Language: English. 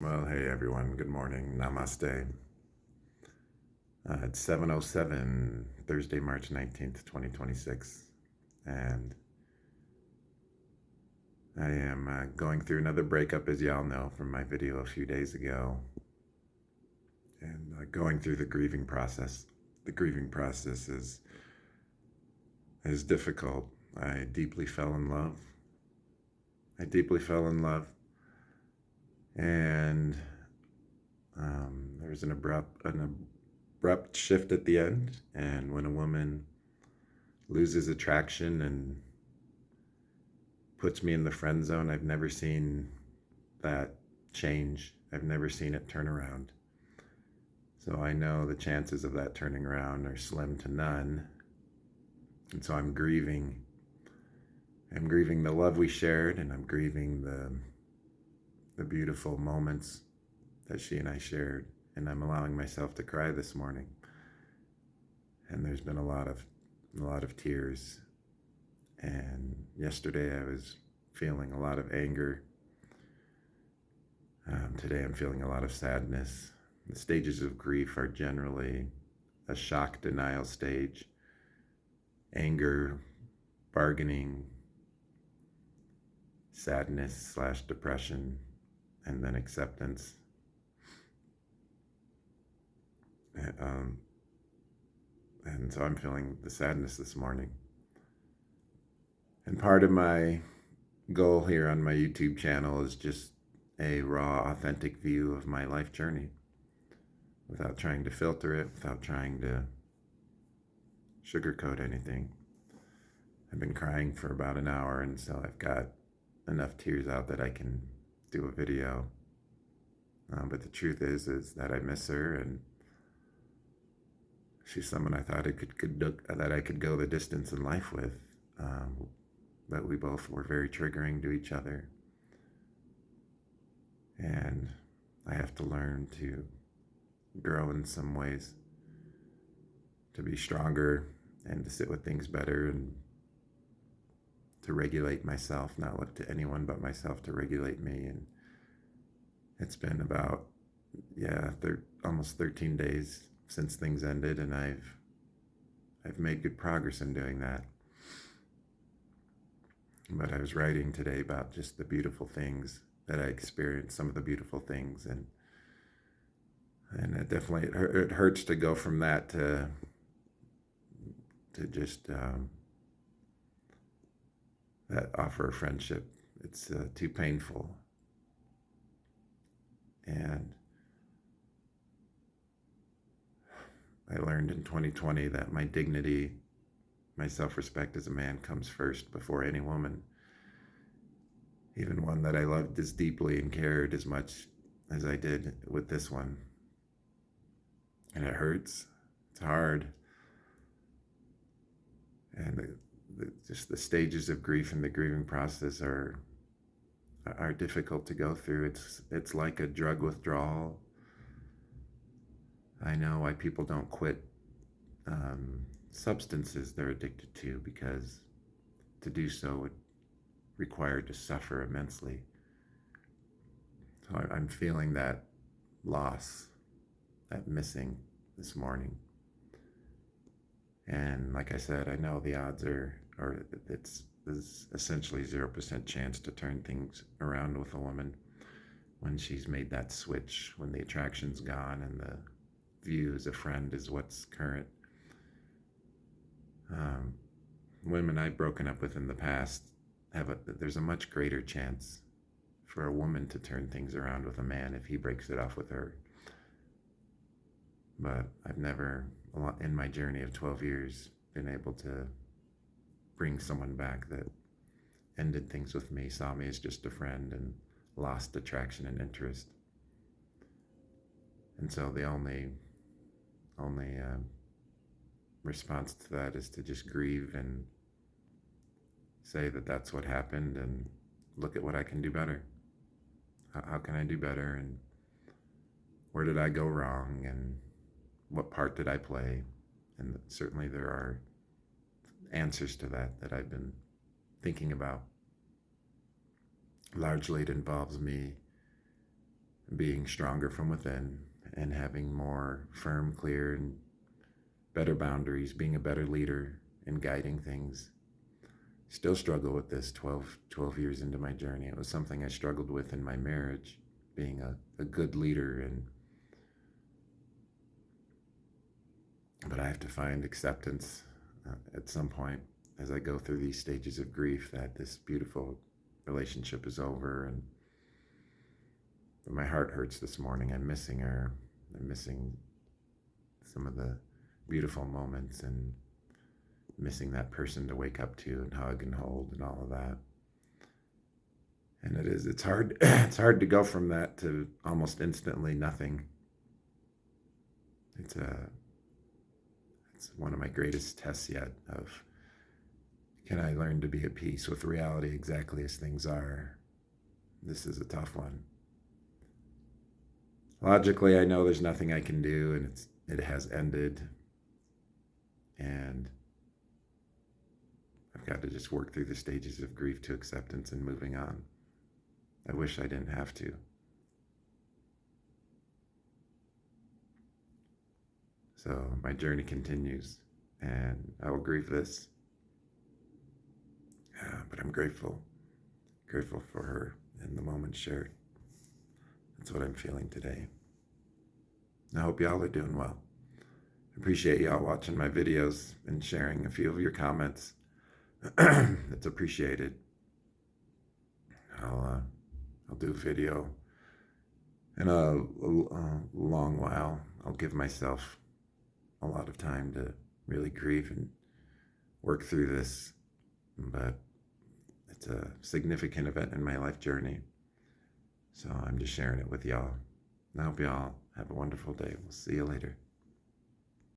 Well, hey everyone, good morning. Namaste. It's 7:07, Thursday, March 19th, 2026, and I am going through another breakup, as y'all know from my video a few days ago, and going through the grieving process. The grieving process is difficult. I deeply fell in love. I deeply fell in love, and there was an abrupt shift at the end, and when a woman loses attraction and puts me in the friend zone, I've never seen that change. I've never seen it turn around. So I know the chances of that turning around are slim to none. And so I'm grieving. I'm grieving the love we shared, and I'm grieving the beautiful moments that she and I shared. And I'm allowing myself to cry this morning. And there's been a lot of tears. And yesterday I was feeling a lot of anger. Today I'm feeling a lot of sadness. The stages of grief are generally a shock denial stage, anger, bargaining, sadness/depression, and then acceptance. Um, and so I'm feeling the sadness this morning. And part of my goal here on my YouTube channel is just a raw, authentic view of my life journey without trying to filter it, without trying to sugarcoat anything. I've been crying for about an hour, and so I've got enough tears out that I can do a video. But the truth is that I miss her, and she's someone I thought that I could go the distance in life with. But we both were very triggering to each other, and I have to learn to grow in some ways, to be stronger, and to sit with things better, and to regulate myself, not look to anyone but myself to regulate me. And it's been about almost 13 days since things ended, and I've made good progress in doing that. But I was writing today about just the beautiful things that I experienced, some of the beautiful things, and it definitely it hurts to go from that to just that offer of friendship. It's too painful, and I learned in 2020 that my dignity, my self-respect as a man comes first before any woman, even one that I loved as deeply and cared as much as I did with this one. And it hurts. It's hard. And just the stages of grief and the grieving process are difficult to go through. It's like a drug withdrawal. I know why people don't quit substances they're addicted to, because to do so would require to suffer immensely. So I'm feeling that loss, that missing this morning. And like I said, I know the odds there's essentially 0% chance to turn things around with a woman when she's made that switch, when the attraction's gone and the view as a friend is what's current. Women I've broken up with in the past there's a much greater chance for a woman to turn things around with a man if he breaks it off with her. But I've never, in my journey of 12 years, been able to bring someone back that ended things with me, saw me as just a friend, and lost attraction and interest. And so the only response to that is to just grieve and say that that's what happened, and look at what I can do better. How can I do better, and where did I go wrong, and what part did I play? And certainly there are answers to that I've been thinking about. Largely it involves me being stronger from within and having more firm, clear, and better boundaries, being a better leader and guiding things. Still struggle with this 12 years into my journey. It was something I struggled with in my marriage, being a good leader, but I have to find acceptance at some point as I go through these stages of grief that this beautiful relationship is over. And my heart hurts this morning. I'm missing her. I'm missing some of the beautiful moments and missing that person to wake up to and hug and hold and all of that. And it's hard it's hard to go from that to almost instantly nothing. It's one of my greatest tests yet of, can I learn to be at peace with reality exactly as things are? This is a tough one. Logically, I know there's nothing I can do, and it has ended. And I've got to just work through the stages of grief to acceptance and moving on. I wish I didn't have to. So my journey continues, and I will grieve this. But I'm grateful for her and the moment shared. That's what I'm feeling today. I hope y'all are doing well. Appreciate y'all watching my videos and sharing a few of your comments. It's appreciated. I'll do a video in a long while. I'll give myself a lot of time to really grieve and work through this, but it's a significant event in my life journey, so I'm just sharing it with y'all. I hope y'all have a wonderful day. We'll see you later.